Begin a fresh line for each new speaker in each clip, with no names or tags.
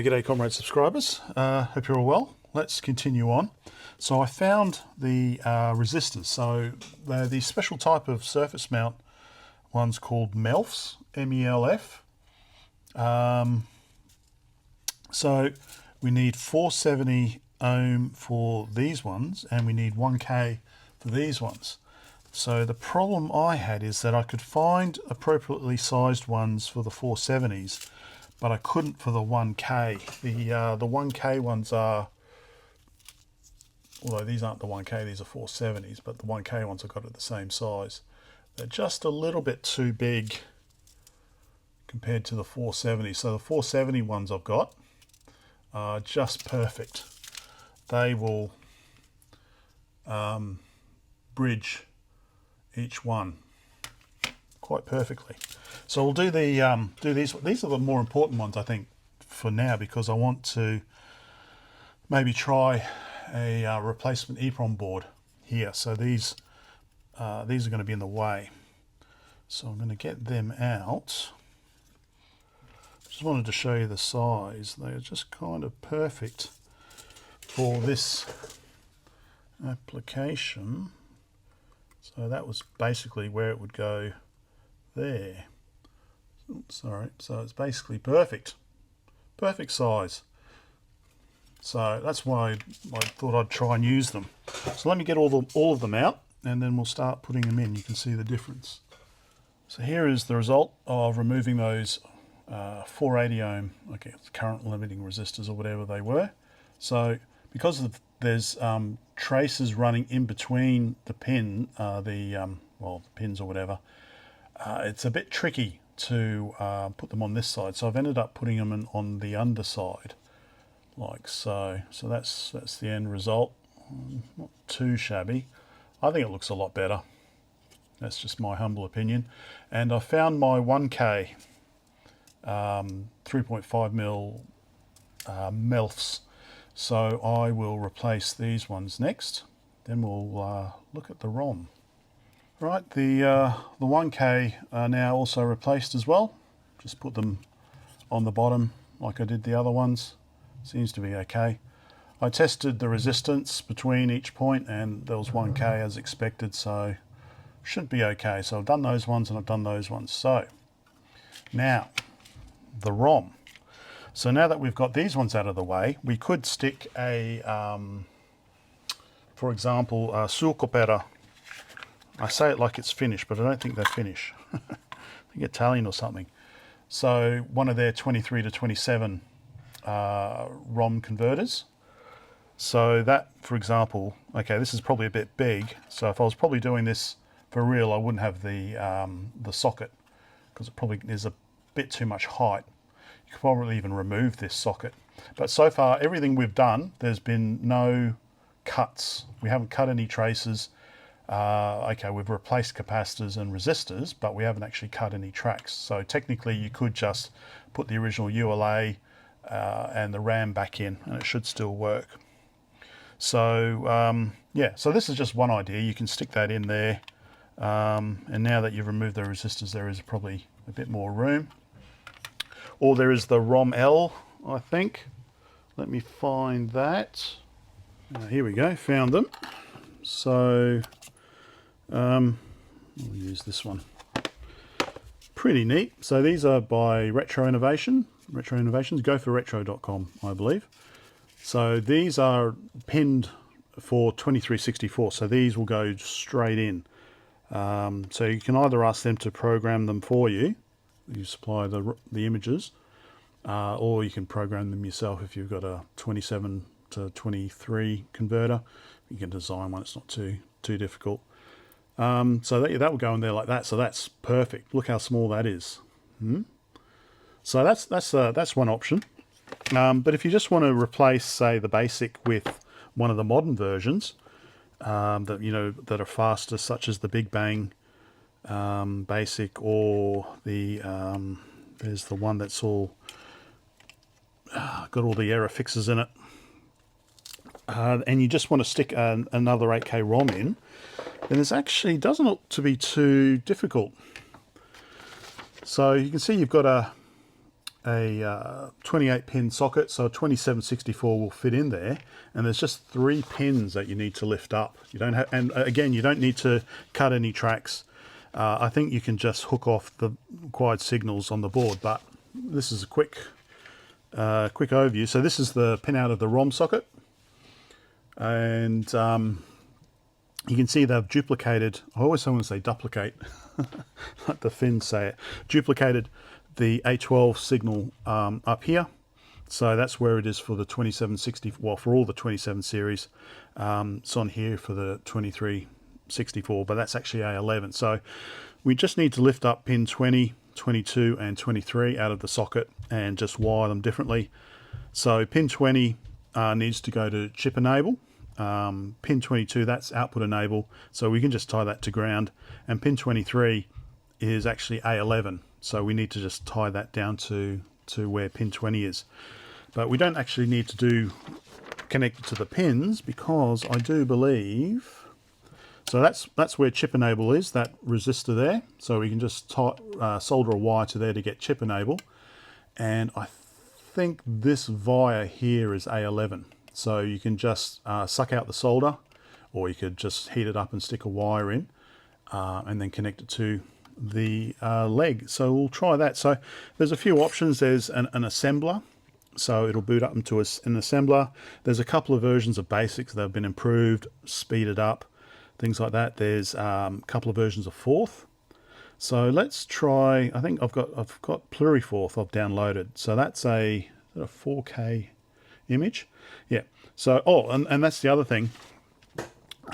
G'day comrade subscribers, hope you're all well. Let's continue on. So I found the resistors. So they're the special type of surface mount ones called MELFs, M-E-L-F. So we need 470 ohm for these ones and we need 1K for these ones. So the problem I had is that I could find appropriately sized ones for the 470s, but I couldn't for the 1K. The 1K ones are, although these aren't the 1K, these are 470s, but the 1K ones I got at the same size. They're just a little bit too big compared to the 470. So the 470 ones I've got are just perfect. They will bridge each one quite perfectly. So we'll do the these. These are the more important ones, I think, for now, because I want to maybe try a replacement EPROM board here. So these are going to be in the way. So I'm going to get them out. Just wanted to show you the size. They are just kind of perfect for this application. So that was basically where it would go there. Sorry, so it's basically perfect size. So that's why I thought I'd try and use them. So let me get all of them out, and then we'll start putting them in. You can see the difference. So here is the result of removing those 480 ohm, okay, current limiting resistors or whatever they were. So because there's traces running in between the pin, the pins or whatever, it's a bit tricky to put them on this side. So I've ended up putting them on the underside, like so. So that's the end result. Not too shabby. I think it looks a lot better. That's just my humble opinion. And I found my 1K 3.5mm MELFs. So I will replace these ones next. Then we'll look at the ROM. Right, the 1K are now also replaced as well. Just put them on the bottom like I did the other ones. Seems to be okay. I tested the resistance between each point and there was 1K as expected, so should be okay. So I've done those ones and I've done those ones. So now the ROM. So now that we've got these ones out of the way, we could stick a, for example, a sulcopera. I say it like it's Finnish, but I don't think they're Finnish. I think Italian or something. So one of their 23 to 27 ROM converters. So that, for example, okay, this is probably a bit big. So if I was probably doing this for real, I wouldn't have the socket, because it probably is a bit too much height. You could probably even remove this socket. But so far, everything we've done, there's been no cuts. We haven't cut any traces. Okay, we've replaced capacitors and resistors, but we haven't actually cut any tracks. So technically, you could just put the original ULA and the RAM back in, and it should still work. So yeah, so this is just one idea. You can stick that in there, and now that you've removed the resistors, there is probably a bit more room. Or there is the ROM-L, I think. Let me find that. Here we go, found them. So we'll use this one. Pretty neat. So these are by Retro Innovations. Go for retro.com, I believe. So these are pinned for 2364. So these will go straight in. So you can either ask them to program them for you. You supply the images, or you can program them yourself if you've got a 27 to 23 converter. You can design one. It's not too difficult. So that will go in there like that. So that's perfect. Look how small that is. So that's one option. But if you just want to replace, say, the BASIC with one of the modern versions that are faster, such as the Big Bang BASIC, or the there's the one that's all got all the error fixes in it, and you just want to stick another 8K ROM in, then it actually doesn't look to be too difficult. So you can see you've got a a 28 pin socket, so a 2764 will fit in there, and there's just 3 pins that you need to lift up. You don't have, and again, you don't need to cut any tracks. I think you can just hook off the required signals on the board, but this is a quick overview. So this is the pin out of the ROM socket, and you can see they've duplicated, I always want to say duplicate, like the Finns say it, duplicated the A12 signal up here. So that's where it is for the 2760, well, for all the 27 series. It's on here for the 2364, but that's actually A11. So we just need to lift up pin 20, 22 and 23 out of the socket and just wire them differently. So pin 20 needs to go to chip enable. Pin 22, that's output enable, so we can just tie that to ground, and pin 23 is actually A11, so we need to just tie that down to where pin 20 is. But we don't actually need to connect it to the pins, because I do believe, so that's where chip enable is, that resistor there, so we can just solder a wire to there to get chip enable, and I think this via here is A11. So you can just suck out the solder, or you could just heat it up and stick a wire in, and then connect it to the leg. So we'll try that. So there's a few options. There's an assembler, so it'll boot up into an assembler. There's a couple of versions of BASIC that have been improved, speeded up, things like that. There's a couple of versions of Forth. So let's try. I think I've got Pluri-Forth I've downloaded. So that's a 4K image. Yeah. So, and that's the other thing.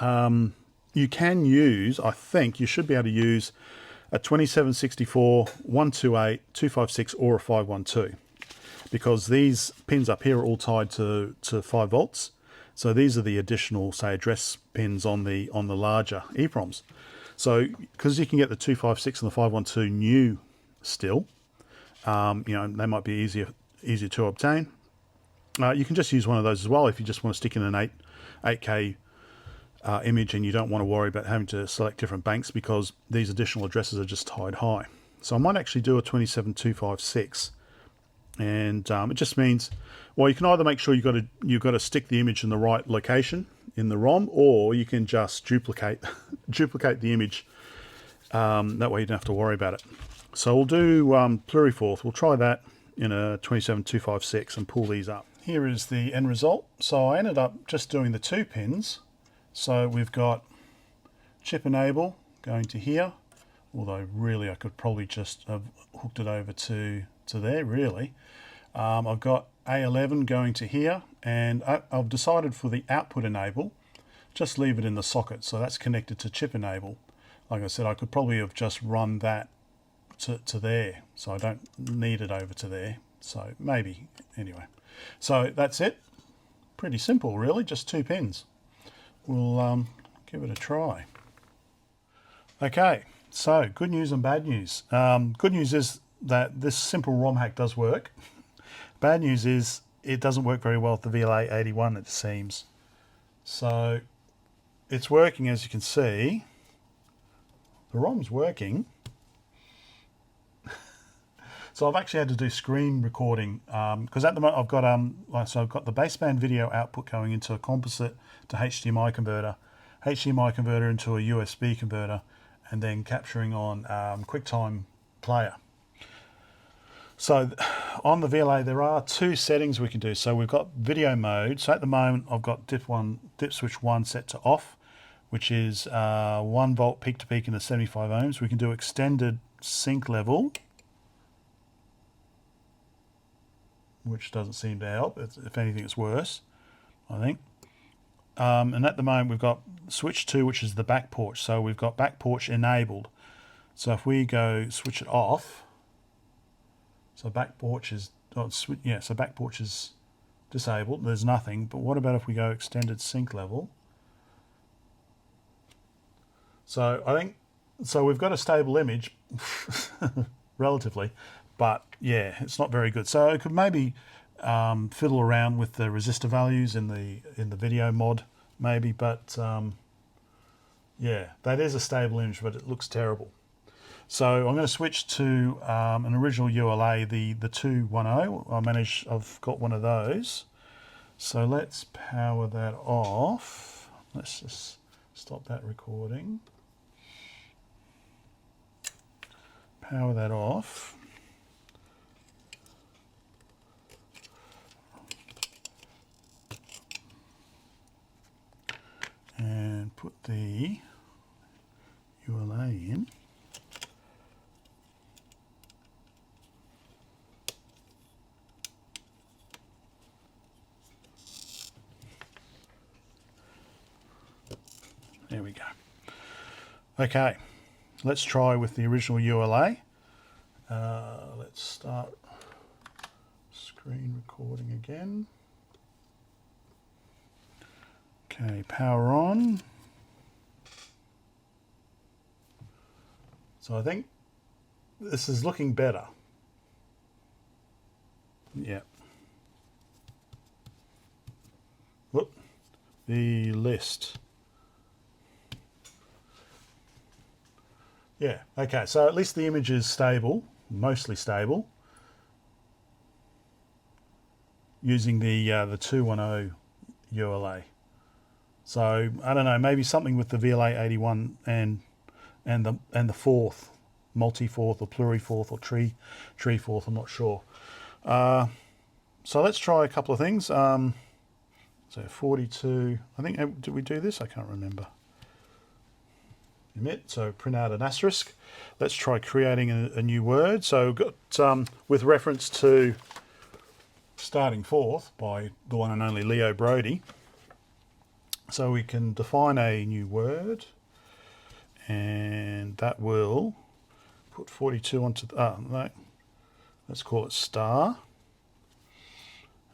You can use, I think you should be able to use a 2764, 128, 256 or a 512, because these pins up here are all tied to 5 volts. So these are the additional, say, address pins on the larger EPROMs. So because you can get the 256 and the 512 new still, you know, they might be easier to obtain. You can just use one of those as well if you just want to stick in an 8K image and you don't want to worry about having to select different banks, because these additional addresses are just tied high. So I might actually do a 27256, and it just means, well, you can either make sure you've got to stick the image in the right location in the ROM, or you can just duplicate the image. That way you don't have to worry about it. So we'll do Pluri-Forth. We'll try that in a 27256 and pull these up. Here is the end result. So I ended up just doing the 2 pins. So we've got chip enable going to here, although really I could probably just have hooked it over to there, really. I've got A11 going to here, and I've decided for the output enable, just leave it in the socket. So that's connected to chip enable. Like I said, I could probably have just run that to there, so I don't need it over to there. So maybe, anyway. So that's it. Pretty simple, really, just 2 pins. We'll give it a try. Okay, so good news and bad news. Good news is that this simple ROM hack does work. Bad news is it doesn't work very well with the VLA81, it seems. So it's working, as you can see. The ROM's working. So I've actually had to do screen recording, because at the moment I've got I've got the baseband video output going into a composite to HDMI converter into a USB converter, and then capturing on QuickTime Player. So on the VLA there are 2 settings we can do. So we've got video mode. So at the moment I've got dip switch 1 set to off, which is 1 volt peak to peak in the 75 ohms. We can do extended sync level, which doesn't seem to help. If anything, it's worse, I think. And at the moment, we've got switch 2, which is the back porch. So we've got back porch enabled. So if we go switch it off, so back porch is, so back porch is disabled. There's nothing. But what about if we go extended sync level? So I think, so we've got a stable image, relatively. But yeah, it's not very good. So I could maybe fiddle around with the resistor values in the video mod, maybe. But yeah, that is a stable image, but it looks terrible. So I'm going to switch to an original ULA, the 210. I've got one of those. So let's power that off. Let's just stop that recording. Power that off. And put the ULA in. There we go. Okay, let's try with the original ULA. Let's start screen recording again. Okay, power on. So I think this is looking better. Yeah. Whoop. The list. Yeah, okay, so at least the image is stable, mostly stable, using the 210 ULA. So I don't know, maybe something with the VLA81 and the Forth, multi-Forth or Pluri-Forth or tree-Forth, I'm not sure. So let's try a couple of things. So 42, I think, did we do this? I can't remember. Emit, so print out an asterisk. Let's try creating a new word. So got with reference to starting forth by the one and only Leo Brody. So we can define a new word, and that will put 42 onto the, no, let's call it star,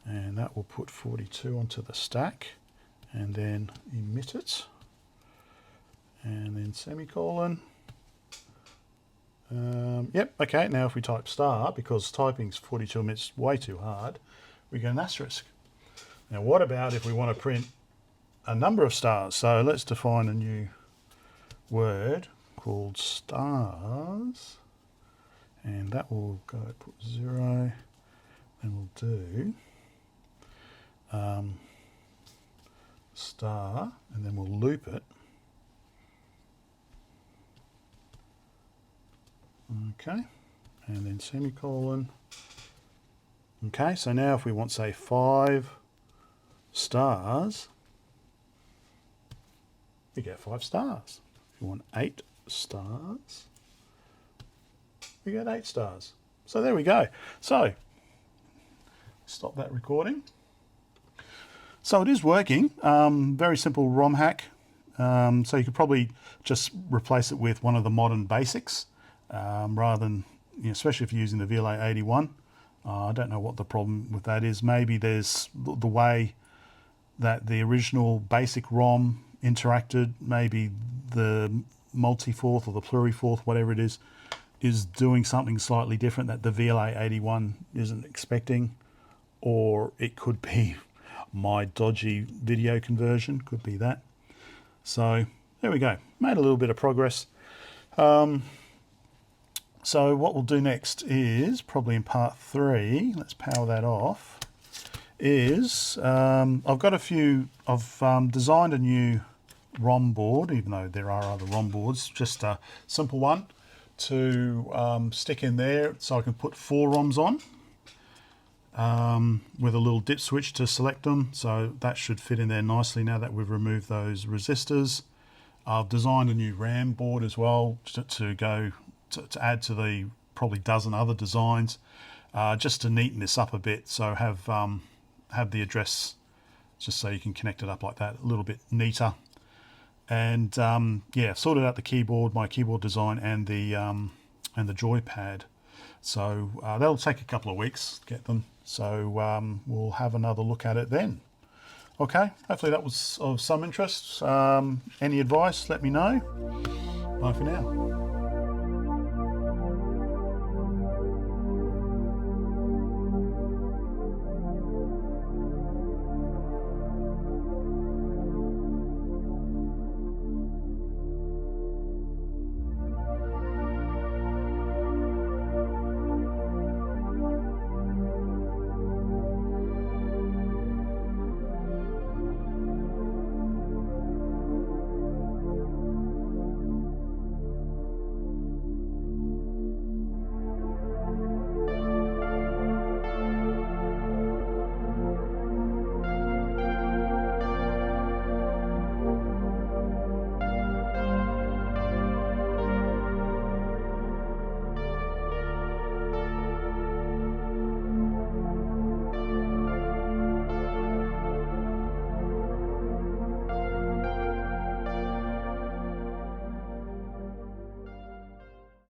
and that will put 42 onto the stack, and then emit it. And then semicolon. Yep, okay, now if we type star, because typing's 42 emits way too hard, we get an asterisk. Now what about if we want to print a number of stars? So let's define a new word called stars, and that will go put 0, and we'll do star, and then we'll loop it. Okay, and then semicolon. Okay, so now if we want, say, 5 stars, we get 5 stars. If you want 8 stars, we get 8 stars. So there we go. So, stop that recording. So it is working. Very simple ROM hack. So you could probably just replace it with one of the modern basics. Rather than, especially if you're using the VLA81. I don't know what the problem with that is. Maybe there's the way that the original BASIC ROM interacted, maybe the multi-Forth or the Pluri-Forth, whatever it is doing something slightly different that the VLA81 isn't expecting, or it could be my dodgy video conversion, could be that. So there we go, made a little bit of progress. So what we'll do next is, probably in part 3, let's power that off, is I've designed a new ROM board, even though there are other ROM boards, just a simple one to stick in there so I can put 4 ROMs on with a little dip switch to select them. So that should fit in there nicely now that we've removed those resistors. I've designed a new RAM board as well to add to the probably dozen other designs, just to neaten this up a bit. So have the address just so you can connect it up like that, a little bit neater. And yeah, sorted out the keyboard, my keyboard design, and the joypad. So that'll take a couple of weeks to get them. So we'll have another look at it then. Okay, hopefully that was of some interest. Any advice, let me know. Bye for now.